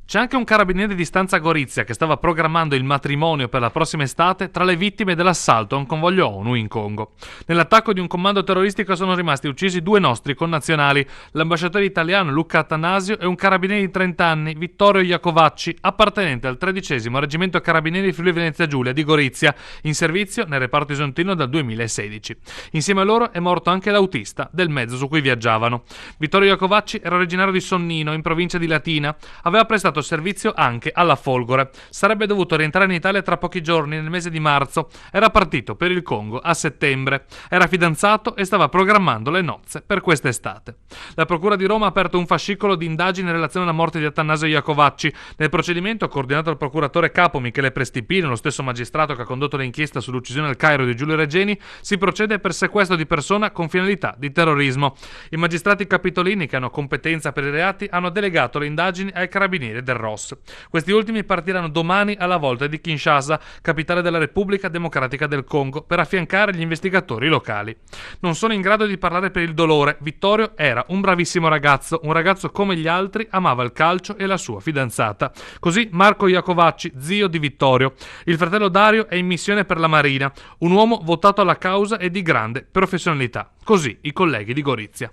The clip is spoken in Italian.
C'è anche un carabiniere di stanza Gorizia che stava programmando il matrimonio per la prossima estate tra le vittime dell'assalto a un convoglio ONU in Congo. Nell'attacco di un comando terroristico sono rimasti uccisi 2 nostri connazionali, l'ambasciatore italiano Luca Attanasio e un carabiniere di 30 anni, Vittorio Iacovacci, appartenente al 13° Reggimento Carabinieri Friuli Venezia Giulia di Gorizia, in servizio nel reparto isontino dal 2016. Insieme a loro è morto anche l'autista del mezzo su cui viaggiavano. Vittorio Iacovacci era originario di Sonnino, in provincia di Latina, aveva prestato servizio anche alla Folgore. Sarebbe dovuto rientrare in Italia tra pochi giorni, nel mese di marzo. Era partito per il Congo a settembre. Era fidanzato e stava programmando le nozze per quest'estate. La Procura di Roma ha aperto un fascicolo di indagini in relazione alla morte di Attanasio Iacovacci. Nel procedimento, coordinato dal procuratore capo Michele Prestipino, lo stesso magistrato che ha condotto l'inchiesta sull'uccisione al Cairo di Giulio Regeni, si procede per sequestro di persona con finalità di terrorismo. I magistrati capitolini, che hanno competenza per i reati, hanno delegato le indagini ai carabinieri del ROS. Questi ultimi partiranno domani alla volta di Kinshasa, capitale della Repubblica Democratica del Congo, per affiancare gli investigatori locali. Non sono in grado di parlare per il dolore. Vittorio era un bravissimo ragazzo, un ragazzo come gli altri, amava il calcio e la sua fidanzata. Così Marco Iacovacci, zio di Vittorio. Il fratello Dario è in missione per la Marina, un uomo votato alla causa e di grande professionalità. Così i colleghi di Gorizia.